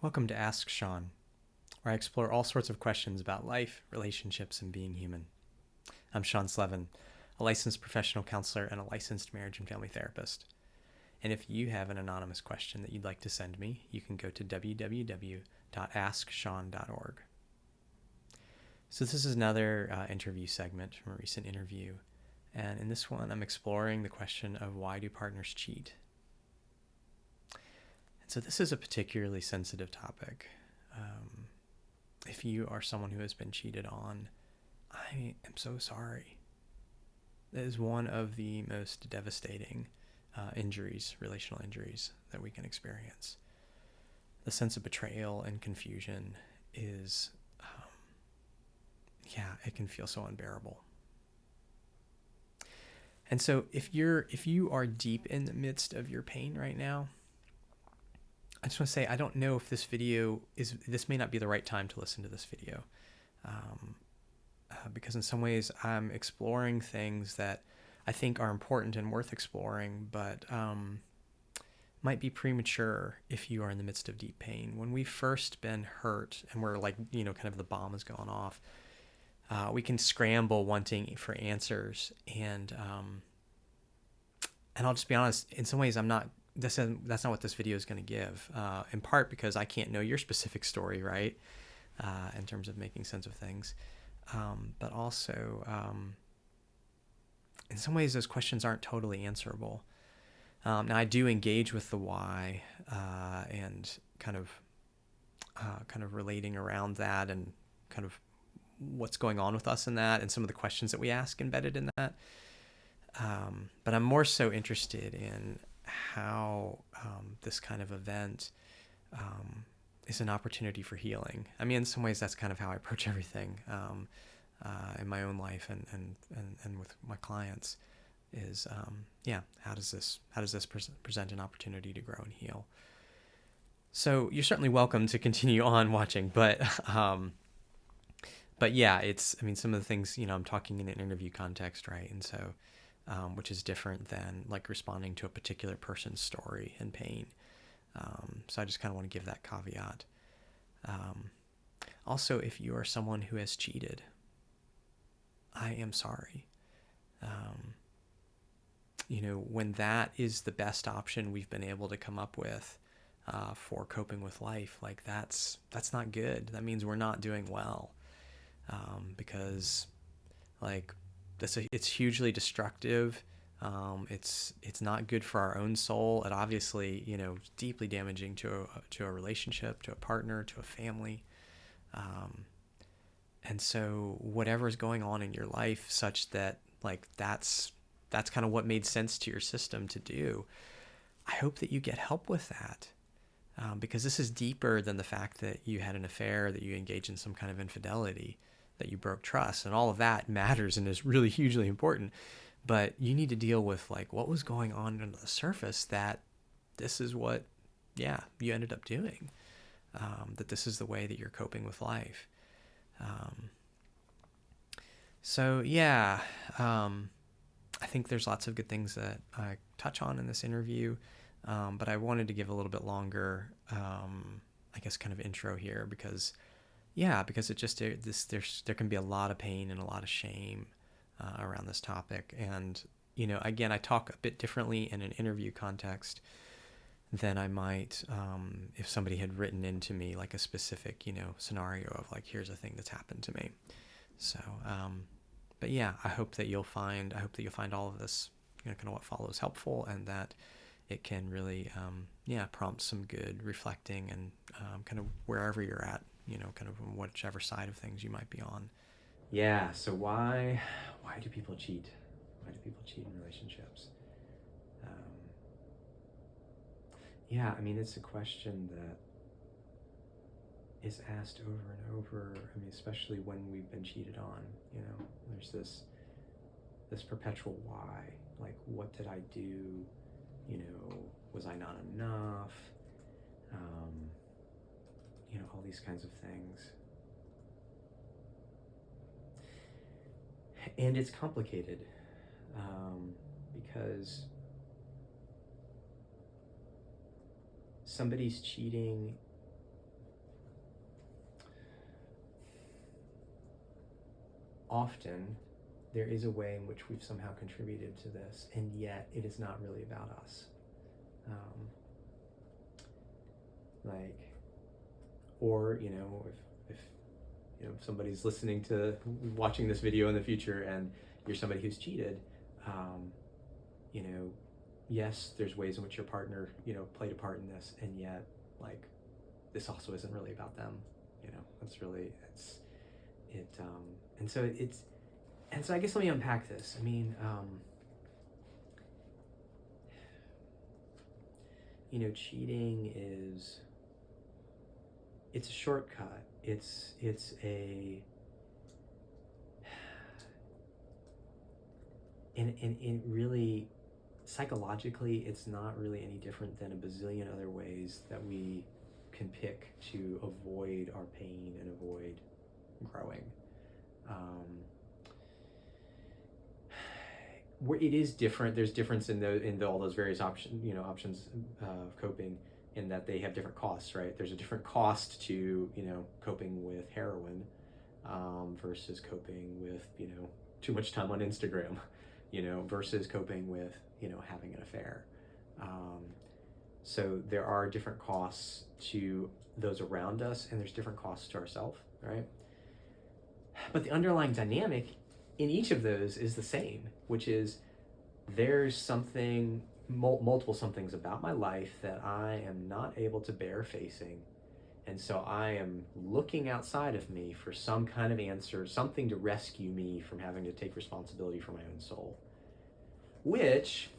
Welcome to Ask Sean, where I explore all sorts of questions about life, relationships, and being human. I'm Sean Slevin, a licensed professional counselor and a licensed marriage and family therapist. And if you have an anonymous question that you'd like to send me, you can go to www.asksean.org. So this is another interview segment from a recent interview. And in this one, I'm exploring the question of why do partners cheat? And so this is a particularly sensitive topic. If you are someone who has been cheated on, I am so sorry. That is one of the most devastating injuries, relational injuries, that we can experience. The sense of betrayal and confusion is, it can feel so unbearable. And so if you are deep in the midst of your pain right now, I just want to say, I don't know if this may not be the right time to listen to this video. Because in some ways I'm exploring things that I think are important and worth exploring, but might be premature if you are in the midst of deep pain. When we've first been hurt and we're like, kind of the bomb is going off, we can scramble wanting for answers. And I'll just be honest, in some ways that's not what this video is going to give, in part because I can't know your specific story, right? In terms of making sense of things. But also, in some ways, those questions aren't totally answerable. Now, I do engage with the why and kind of relating around that and kind of what's going on with us in that and some of the questions that we ask embedded in that. But I'm more so interested in how this kind of event is an opportunity for healing. I mean, in some ways, that's kind of how I approach everything in my own life and with my clients. Is how does this present an opportunity to grow and heal? So you're certainly welcome to continue on watching, but yeah, some of the things, I'm talking in an interview context, right? And so, which is different than like responding to a particular person's story and pain. So I just kind of want to give that caveat. Also, if you are someone who has cheated, I am sorry. When that is the best option we've been able to come up with for coping with life, like that's not good. That means we're not doing well, because like it's hugely destructive. It's not good for our own soul. It obviously, deeply damaging to a relationship, to a partner, to a family. And so whatever is going on in your life, such that like that's kind of what made sense to your system to do, I hope that you get help with that. Because this is deeper than the fact that you had an affair, that you engaged in some kind of infidelity, that you broke trust, and all of that matters and is really hugely important. But you need to deal with like what was going on under the surface, that this is what, you ended up doing. That this is the way that you're coping with life. I think there's lots of good things that I touch on in this interview, but I wanted to give a little bit longer, kind of intro here because it just there can be a lot of pain and a lot of shame around this topic. And again, I talk a bit differently in an interview context than I might if somebody had written into me like a specific scenario of like, here's a thing that's happened to me. So but I hope that you'll find all of this kind of what follows helpful, and that it can really prompt some good reflecting and kind of wherever you're at, kind of whichever side of things you might be on. So why do people cheat? Why do people cheat in relationships? It's a question that is asked over and over. Especially when we've been cheated on, there's this perpetual why. Like, what did I do? Was I not enough? All these kinds of things. And it's complicated because somebody's cheating often there is a way in which we've somehow contributed to this, and yet it is not really about us. Or if if somebody's watching this video in the future, and you're somebody who's cheated, yes, there's ways in which your partner played a part in this, and yet this also isn't really about them. And so I guess let me unpack this. I mean, cheating it's a shortcut. It's a, and really, psychologically, it's not really any different than a bazillion other ways that we can pick to avoid our pain and avoid growing. Where it is different, there's difference in all those various options of coping, in that they have different costs, right? There's a different cost to coping with heroin versus coping with too much time on Instagram, versus coping with having an affair. So there are different costs to those around us, and there's different costs to ourselves, right? But the underlying dynamic in each of those is the same, which is there's something, multiple somethings about my life that I am not able to bear facing. And so I am looking outside of me for some kind of answer, something to rescue me from having to take responsibility for my own soul, which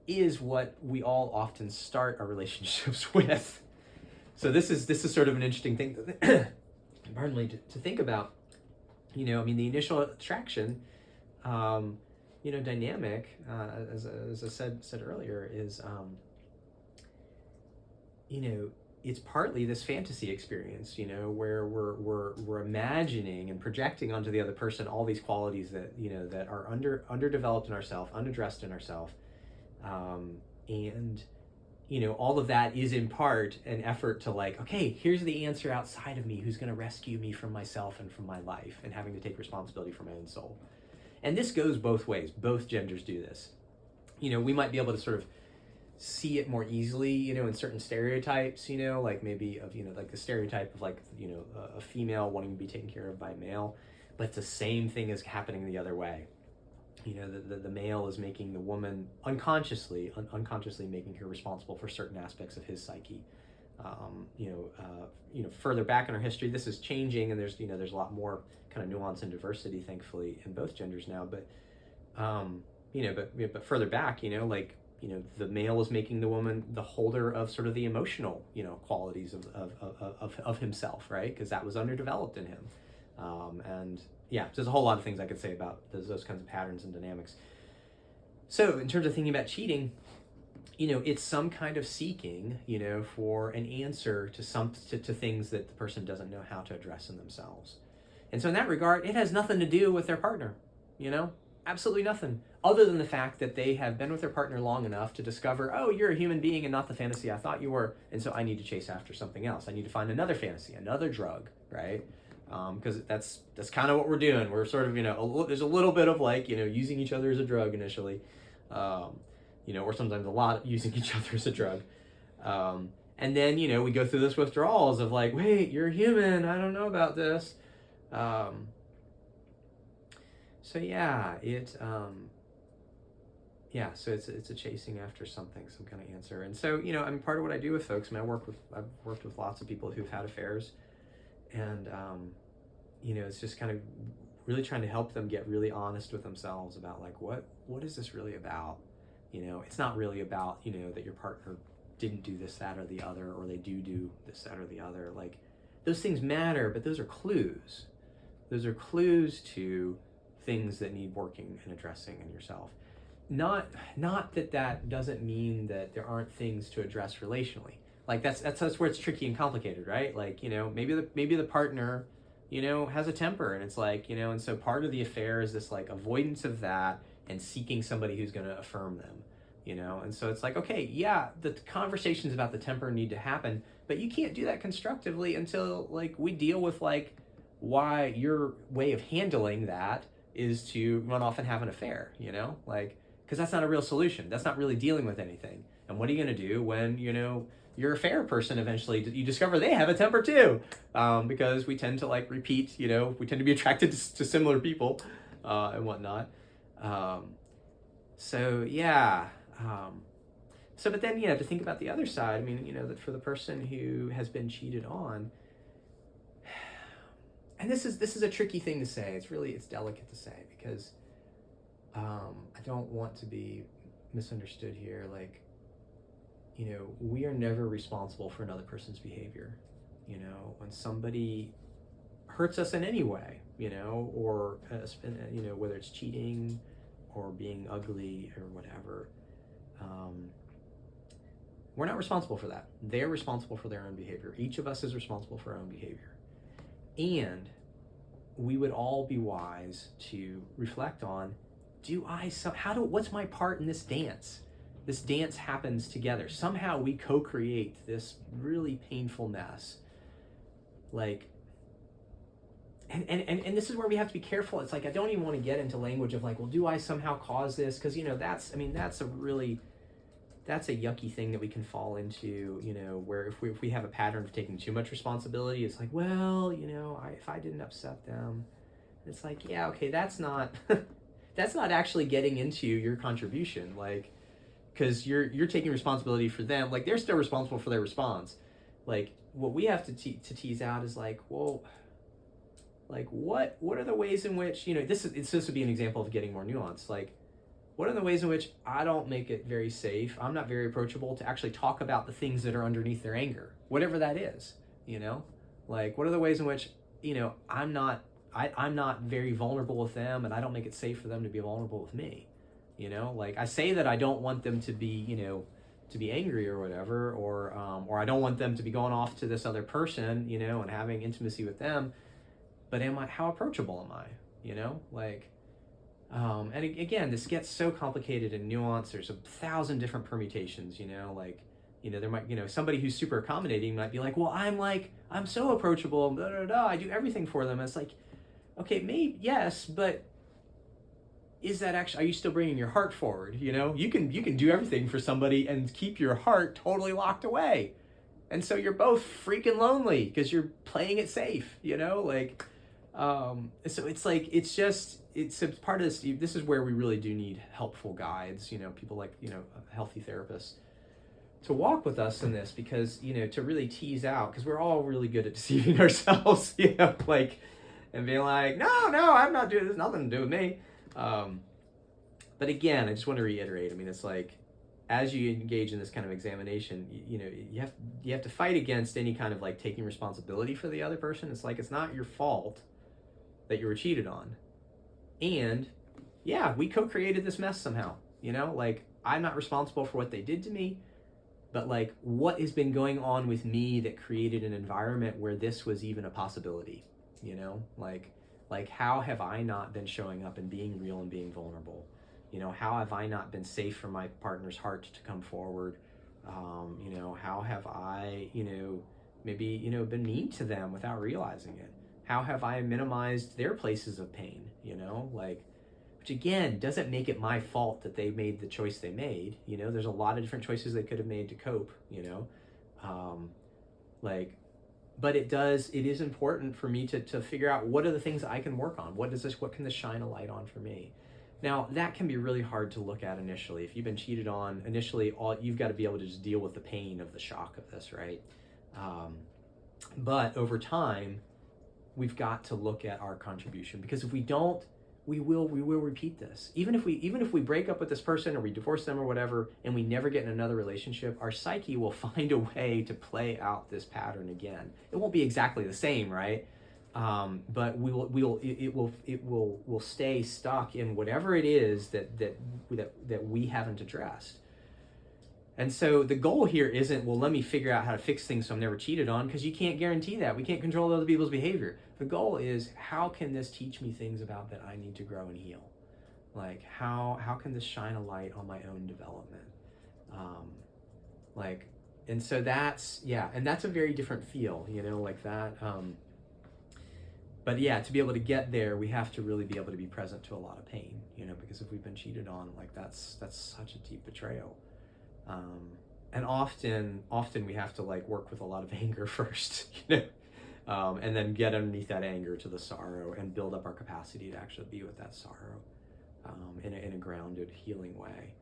is what we all often start our relationships with. So this is sort of an interesting thing pardon me, to think about. The initial attraction, dynamic, as I said earlier, is, it's partly this fantasy experience, where we're imagining and projecting onto the other person all these qualities that that are underdeveloped in ourselves, unaddressed in ourselves, and all of that is in part an effort to okay, here's the answer outside of me who's going to rescue me from myself and from my life and having to take responsibility for my own soul. And this goes both ways. Both genders do this. We might be able to sort of see it more easily, in certain stereotypes, maybe of, the stereotype of a female wanting to be taken care of by a male, but it's the same thing as happening the other way. The male is making the woman unconsciously making her responsible for certain aspects of his psyche. Further back in our history, this is changing, and there's a lot more kind of nuance and diversity, thankfully, in both genders now. But but further back, the male is making the woman the holder of sort of the emotional, qualities of himself, right? Because that was underdeveloped in him, and yeah, there's a whole lot of things I could say about those kinds of patterns and dynamics. So in terms of thinking about cheating, it's some kind of seeking, for an answer to things that the person doesn't know how to address in themselves. And so in that regard, it has nothing to do with their partner, absolutely nothing, other than the fact that they have been with their partner long enough to discover, oh, you're a human being and not the fantasy I thought you were. And so I need to chase after something else. I need to find another fantasy, another drug, right? Because that's kind of what we're doing. We're sort of, there's a little bit of using each other as a drug initially, or sometimes a lot using each other as a drug. And then, we go through this withdrawals of wait, you're human, I don't know about this. So yeah, so it's a chasing after something, some kind of answer. And so, part of what I do with folks, I've worked with lots of people who've had affairs, and, it's just kind of really trying to help them get really honest with themselves about what is this really about? It's not really about, that your partner didn't do this, that, or the other, or they do this, that, or the other. Those things matter, but those are clues. Those are clues to things that need working and addressing in yourself. Not that doesn't mean that there aren't things to address relationally. That's where it's tricky and complicated, right? Maybe the partner, has a temper, and it's and so part of the affair is this avoidance of that and seeking somebody who's going to affirm them, and so it's okay, yeah, the conversations about the temper need to happen, but you can't do that constructively until we deal with why your way of handling that is to run off and have an affair, like, because that's not a real solution. That's not really dealing with anything. And what are you going to do when, your affair person eventually, you discover they have a temper too? Because we tend to like repeat, we tend to be attracted to similar people and whatnot. So yeah. But then, to think about the other side, I mean, that for the person who has been cheated on, and this is a tricky thing to say. It's delicate to say because I don't want to be misunderstood here. Like, we are never responsible for another person's behavior. When somebody hurts us in any way, or whether it's cheating or being ugly or whatever, we're not responsible for that. They're responsible for their own behavior. Each of us is responsible for our own behavior. And we would all be wise to reflect on, what's my part in this dance? This dance happens together. Somehow we co-create this really painful mess. Like, and this is where we have to be careful. It's like, I don't even want to get into language of like, well, do I somehow cause this? Because, that's a yucky thing that we can fall into, where if we have a pattern of taking too much responsibility, it's like, well, if I didn't upset them, it's like, yeah, okay, that's not that's not actually getting into your contribution, like, because you're taking responsibility for them, like they're still responsible for their response. Like, what we have to tease out is like, well, like what are the ways in which, this would be an example of getting more nuanced. Like, what are the ways in which I don't make it very safe, I'm not very approachable to actually talk about the things that are underneath their anger, whatever that is, like, what are the ways in which, I'm not very vulnerable with them, and I don't make it safe for them to be vulnerable with me, like, I say that I don't want them to be, to be angry or whatever, or I don't want them to be going off to this other person, and having intimacy with them, but how approachable am I, like, and again, this gets so complicated and nuanced. There's 1,000 different permutations, like, there might, somebody who's super accommodating might be like, well, I'm so approachable, blah, blah, blah, I do everything for them. And it's like, okay, maybe, yes, but is that actually, are you still bringing your heart forward? You can do everything for somebody and keep your heart totally locked away. And so you're both freaking lonely because you're playing it safe, like, so it's like, it's part of this. This is where we really do need helpful guides, people like, healthy therapists to walk with us in this, because, to really tease out, because we're all really good at deceiving ourselves, like, and being like, no, I'm not doing this, nothing to do with me. But again, I just want to reiterate, I mean, it's like, as you engage in this kind of examination, you have to fight against any kind of like taking responsibility for the other person. It's like, it's not your fault that you were cheated on. And yeah, we co-created this mess somehow, like, I'm not responsible for what they did to me, but like, what has been going on with me that created an environment where this was even a possibility, like how have I not been showing up and being real and being vulnerable? How have I not been safe for my partner's heart to come forward? How have I, maybe, been mean to them without realizing it? How have I minimized their places of pain, like, which again, doesn't make it my fault that they made the choice they made. There's a lot of different choices they could have made to cope, like, but it is important for me to figure out what are the things I can work on. What can this shine a light on for me? Now, that can be really hard to look at initially. If you've been cheated on initially, you've got to be able to just deal with the pain of the shock of this, right? But over time, we've got to look at our contribution, because if we don't, we will repeat this. Even if we break up with this person or we divorce them or whatever, and we never get in another relationship, our psyche will find a way to play out this pattern again. It won't be exactly the same, right? But we'll stay stuck in whatever it is that we haven't addressed. And so the goal here isn't, well, let me figure out how to fix things so I'm never cheated on, because you can't guarantee that. We can't control other people's behavior. The goal is, how can this teach me things about that I need to grow and heal? Like, how can this shine a light on my own development? Like, and so that's a very different feel, like that. But yeah, to be able to get there, we have to really be able to be present to a lot of pain, because if we've been cheated on, like that's such a deep betrayal. And often we have to like work with a lot of anger first, and then get underneath that anger to the sorrow and build up our capacity to actually be with that sorrow, in a grounded, healing way.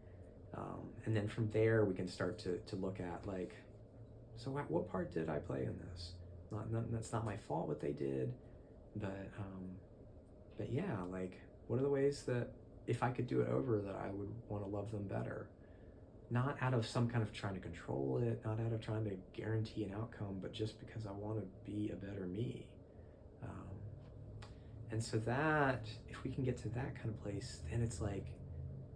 And then from there, we can start to look at like, so what part did I play in this? That's not my fault what they did, but yeah, like what are the ways that if I could do it over that I would want to love them better? Not out of some kind of trying to control it, not out of trying to guarantee an outcome, but just because I want to be a better me. And so that, if we can get to that kind of place, then it's like,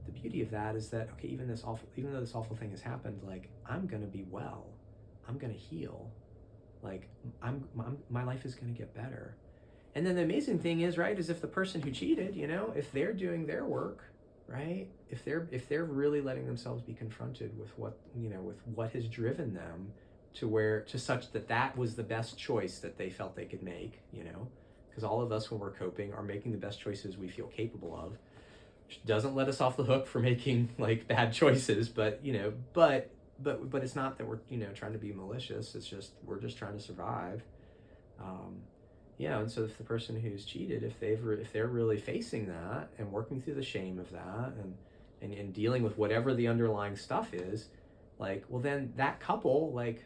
the beauty of that is that, okay, even though this awful thing has happened, like I'm gonna be well, I'm gonna heal, like my life is gonna get better. And then the amazing thing is, right, is if the person who cheated, if they're doing their work, right, if they're really letting themselves be confronted with what has driven them to such that was the best choice that they felt they could make, because all of us when we're coping are making the best choices we feel capable of, which doesn't let us off the hook for making like bad choices, but it's not that we're trying to be malicious. It's just we're just trying to survive. And so if the person who's cheated, if they're really facing that and working through the shame of that and dealing with whatever the underlying stuff is, like, well then that couple, like,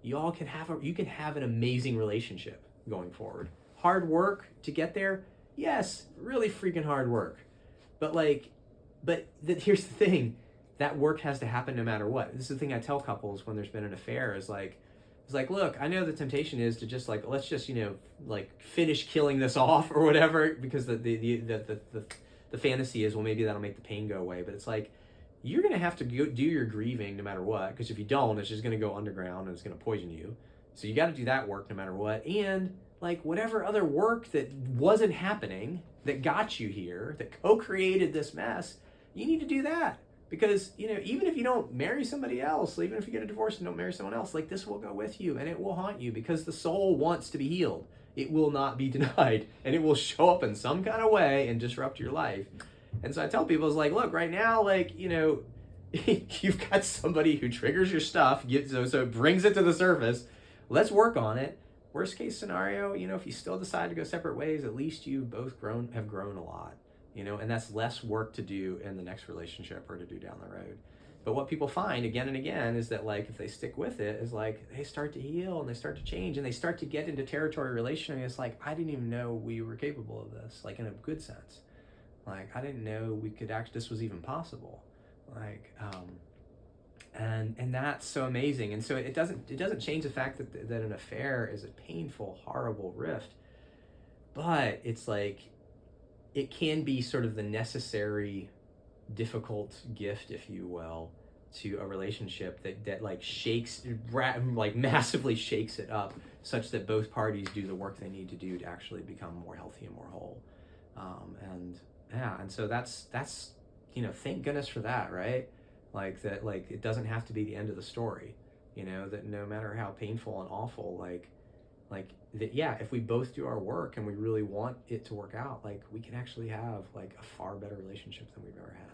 you can have an amazing relationship going forward. Hard work to get there, yes, really freaking hard work. But here's the thing, that work has to happen no matter what. This is the thing I tell couples when there's been an affair is like, look, I know the temptation is to just like, let's just, like finish killing this off or whatever, because the fantasy is, well, maybe that'll make the pain go away. But it's like, you're going to have to do your grieving no matter what, because if you don't, it's just going to go underground and it's going to poison you. So you got to do that work no matter what. And like whatever other work that wasn't happening that got you here, that co-created this mess, you need to do that. Because, even if you don't marry somebody else, even if you get a divorce and don't marry someone else, like this will go with you and it will haunt you because the soul wants to be healed. It will not be denied, and it will show up in some kind of way and disrupt your life. And so I tell people, it's like, look, right now, like, you've got somebody who triggers your stuff, so it brings it to the surface. Let's work on it. Worst case scenario, if you still decide to go separate ways, at least you both have grown a lot. And that's less work to do in the next relationship or to do down the road. But what people find again and again is that, like, if they stick with it, is like they start to heal and they start to change and they start to get into territory relationally. It's like, I didn't even know we were capable of this, like in a good sense. Like, I didn't know we could this was even possible. Like, and that's so amazing. And so it doesn't change the fact that an affair is a painful, horrible rift, but it's like, it can be sort of the necessary, difficult gift, if you will, to a relationship that like massively shakes it up, such that both parties do the work they need to do to actually become more healthy and more whole. And so that's thank goodness for that, right? Like that, like it doesn't have to be the end of the story. That no matter how painful and awful, like that, yeah, if we both do our work and we really want it to work out, like we can actually have like a far better relationship than we've ever had.